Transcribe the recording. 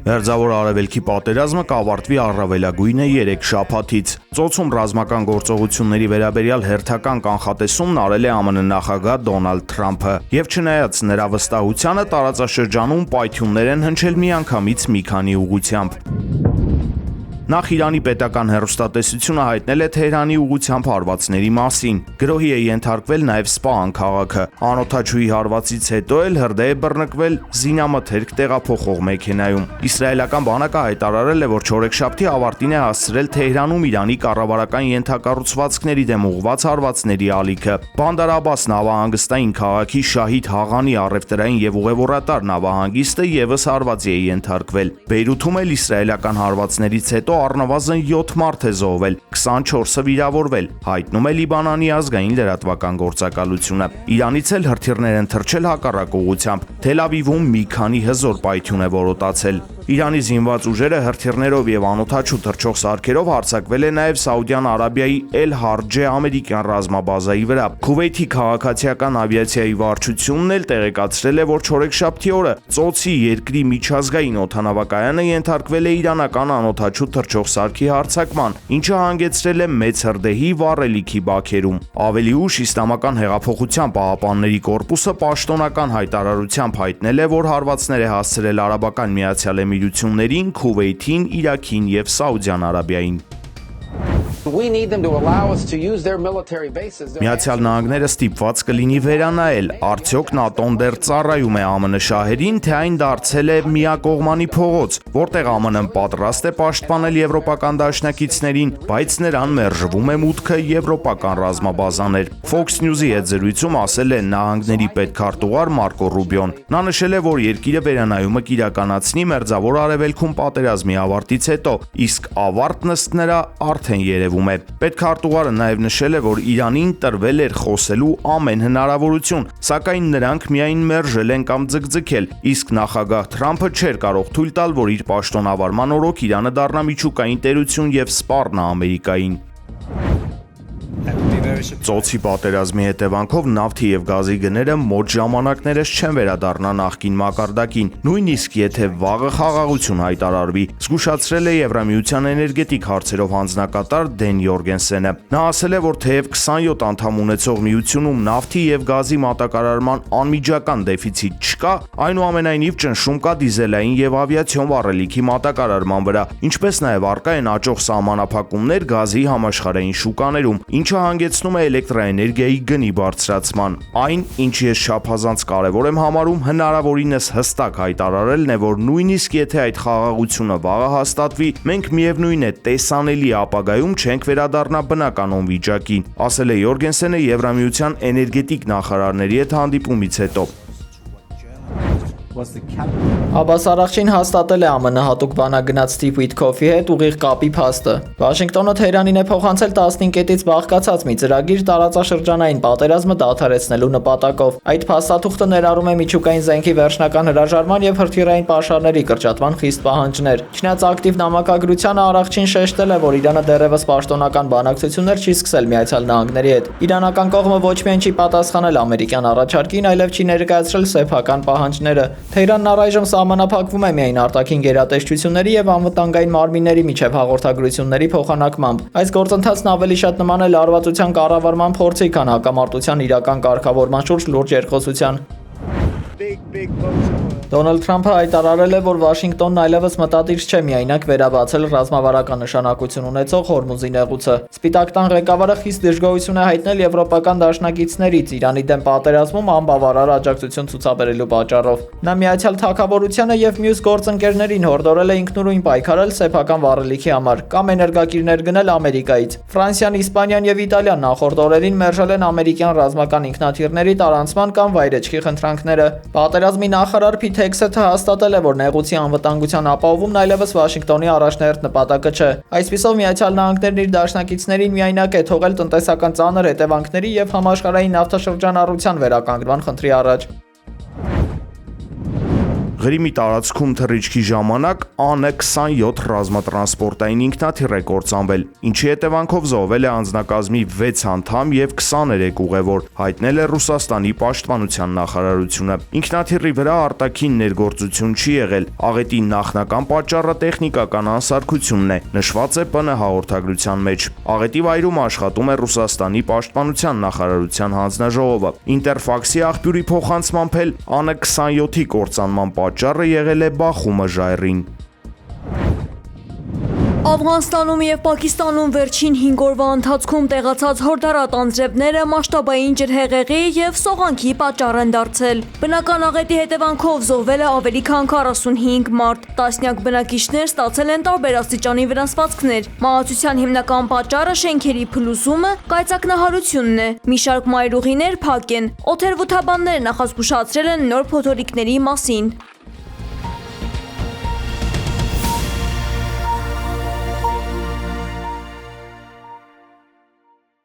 Մերձավոր Արևելքի պատերազմը կավարտվի առավելագույնը 3 շաբաթից։ Ծոցում ռազմական գործողությունների վերաբերյալ հերթական կանխատեսումն արել է ԱՄՆ նախագահ Դոնալդ Թրամփը, եւ չնայած նրա վստահությանը, տարածաշրջանում պայթյուններ են հնչել միանգամից մի քանի ուղղությամբ։ Նախ Իրանի պետական հեռուստատեսությունը հայտնել է Թեհրանի ուղղությամբ հարվածների մասին։ Գրոհի է ենթարկվել նաև Սպահան քաղաքը։ Անօդաչուի հարվածից հետո էլ հրդեհ է բռնկվել զինամթերք տեղափոխող մեքենայում։ Իսրայելական բանակը հայտարարել է, որ չորեքշաբթի ավարտին է հասցրել Թեհրանում Իրանի կառավարական ենթակառուցվածքների դեմ ուղղված հարվածների ալիքը։ Բանդար Աբբաս նավահանգստային քաղաքի Շահիդ Հաղանի առևտրային եւ ուղևորատար նավահանգիստը եւս հարվածի է ենթարկվել։ Բեյրութում էլ իսրայելական հարվածներից հետո առնվազն 7 մարդ է զոհվել, 24-ը վիրավորվել, հայտնում է Լիբանանի ազգային լրատվական գործակալությունը։ Իրանից էլ հրթիռներ են թռչել հակառակ ուղղությամբ։ Թել Ավիվում մի քանի հզոր պայթյուն է որոտացել։ Իրանի զինված ուժերը հրթիռներով եւ անօդաչու թռչող սարքերով հարձակվել է նաեւ Սաուդյան Արաբիայի Էլ Հարջե ամերիկյան ռազմաբազայի վրա։ Քուվեյթի քաղաքացիական ավիացիայի վարչությունն էլ տեղեկացրել է, որ չորեքշաբթի օրը Ծոցի երկրի միջազգային օդանավակայանը ենթարկվել է իրանական անօդաչու թռչող սարքի հարձակման, ինչը հանգեցրել է մեծ հրդեհի վառելիքի բաքերում։ Ավելի ուշ Իսլամական հեղափոխության պահապանների կորպուսը պաշտոնական հայտարարությամբ հայտնել է, որ հարվածներ է հասցրել Արաբական Միացյալ Էմիրություններին, Քուվեյթին, Իրաքին եւ Սաուդյան Արաբիային։ Միացյալ Նահանգները ստիպված կլինի վերանայել, արդյոք ՆԱՏՕ-ն դեռ ծառայում է ԱՄՆ շահերին, թե այն դարձել է միակողմանի փողոց, որտեղ ԱՄՆ-ն պատրաստ է պաշտպանել եվրոպական դաշնակիցներին, բայց նրան մերժվում է մուտքը եվրոպական ռազմաբազաներ։ Fox News-ի հետ զրույցում ասել է նահանգների պետքարտուղար Մարկո Ռուբիոն։ Նա նշել է, որ երկիրը վերանայումը կիրականացնի Մերձավոր Արևելքում պատերազմի ավարտից հետո, իսկ ավարտն ըստ նրա արդեն երևում է։ Պետքարտուղարը նաև նշել է, որ Իրանին տրվել էր խոսելու ամեն հնարավորություն, սակայն նրանք միայն մերժել են կամ ձգձգել, իսկ նախագահ Թրամփը չէր կարող թույլ տալ, որ իր պաշտոնավարման օրոք Իրանը դառնա միջուկային տերություն եւ սպառնա Ամերիկային։ Ծոցի պատերազմի հետևանքով նավթի եւ գազի գները մոտ ժամանակներս չեն վերադառնա նախկին մակարդակին, նույնիսկ եթե վաղը խաղաղություն հայտարարվի, զգուշացրել է Եվրամիության էներգետիկ հարցերով հանձնակատար Դեն Յորգենսենը։ Նա ասել է, որ թեև 27 անդամ ունեցող միությունում նավթի եւ գազի մատակարարման անմիջական դեֆիցիտ չկա, այնուամենայնիվ ճնշում կա դիզելային եւ ավիացիոն վառելիքի մատակարարման վրա, ինչպես նաեւ առկա են աճող սահմանափակումներ գազի համաշխարհային շուկաներում, ինչը հանգեցնում է էլեկտրաէներգիայի գնի բարձրացման։ Այն, ինչի ես չափազանց կարևոր եմ համարում, հնարավորինս հստակ հայտարարելն է, որ նույնիսկ եթե այդ խաղաղությունը վաղը հաստատվի, մենք միևնույն է տեսանելի ապագայում չենք վերադառնա բնականon վիճակին, ասել է Յորգենսենը Եվրամիության էներգետիկ նախարարների հետ հանդիպումից հետո։ Աբբաս Արաղչին հաստատել է ԱՄՆ հատուկ բանագնաց Սթիվ Ուիթքոֆի հետ ուղիղ կապի փաստը։ Վաշինգտոնը Թեհրանին է փոխանցել 15 կետից բաղկացած մի ծրագիր տարածաշրջանային պատերազմը դադարեցնելու նպատակով։ Այդ փաստաթուղթը ներառում է միջուկային զենքի վերջնական հրաժարման եւ հրթիռային պաշարների կրճատման խիստ պահանջներ։ Չնայած ակտիվ նամակագրությանը Արաղչին շեշտել է, որ Իրանը դեռևս պաշտոնական բանակցություններ չի սկսել Միացյալ Նահանգների հետ։ Իրանական կողմը ոչ միայն չի պատասխանել ամերիկյան առաջարկին, այլև չի ներկայացրել սեփական պահանջները։ Թեհրանն առայժմ սահմանափակվում է միայն արտաքին գերատեսչությունների եւ անվտանգային մարմինների միջև հաղորդագրությունների փոխանակմամբ։ Այս գործընթացն ավելի շատ նման է լարվածության կառավարման փորձի, քան հակամարտության իրական կարգավորման շուրջ լուրջ երկխոսության։ Դոնալդ Թրամփը հայտարարել է, որ Վաշինգտոնն այլևս մտադիր չէ միայնակ վերաբացել ռազմավարական նշանակություն ունեցող Հորմուզի նեղուցը։ Սպիտակ տան ղեկավարը խիստ դժգոհություն է հայտնել եվրոպական դաշնակիցներից Իրանի դեմ պատերազմում անբավարար աջակցություն ցուցաբերելու պատճառով։ Նա Միացյալ Թագավորությանը եւ մյուս գործընկերներին հորդորել է ինքնուրույն պայքարել սեփական վառելիքի համար կամ էներգակիրներ գնել Ամերիկայից։ Ֆրանսիան, Իսպանիան եւ Իտալիան նախորդ օրերին մերժել են ամերիկյան ռազմական ինքնաթիռների տարանցման կամ վայրեջքի խնդրանքները։ Պատերազմի նախարար Փիթ Հեքսեթը հաստատել է, որ նեղուցի անվտանգության ապահովումն այլևս Վաշինգտոնի առաջնահերթ նպատակը չէ։ Այսպիսով Միացյալ Նահանգներն իր դաշնակիցներին միայնակ է թողել տնտեսական ծանր հետևանքների եւ համաշխարհային նավթաշրջանառության վերականգնման խնդրի առաջ։ Ղրիմի տարածքում թռիչքի ժամանակ ԱՆ 27 ռազմատրանսպորտային ինքնաթիռ է կործանվել, ինչի հետևանքով զոհվել է անձնակազմի 6 անդամ եւ 23 ուղևոր, հայտնել է Ռուսաստանի պաշտպանության նախարարությունը։ Ինքնաթիռի վրա արտաքին ներգործություն չի եղել, աղետի նախնական պատճառը տեխնիկական անսարքությունն է, նշված է ՊՆ հաղորդագրության մեջ։ Աղետի վայրում աշխատում է Ռուսաստանի պաշտպանության նախարարության հանձնաժողովը։ Ինտերֆաքսի աղբյուրի փոխանցմամբ էլ ԱՆ 27-ի կործանման պատճառը եղել է բախումը ժայռին։ Աֆղանստանում եւ Պակիստանում վերջին 5 օրվա ընթացքում տեղացած հորդարատ անձրևները մասշտաբային ջրհեղեղի եւ սողանքի պատճառ են դարձել։ Բնական աղետի հետևանքով զոհվել է ավելի քան 45 մարդ։ Տասնյակ բնակիչներ ստացել են տարբեր աստիճանի վնասվածքներ։ Մահացության հիմնական պատճառը շենքերի փլուզումը, կայծակնահարությունն է։ Մի շարք մայրուղիներ փակ են։ Օթերվութաբանները նախազգուշացրել են նոր փոթորիկների մասին։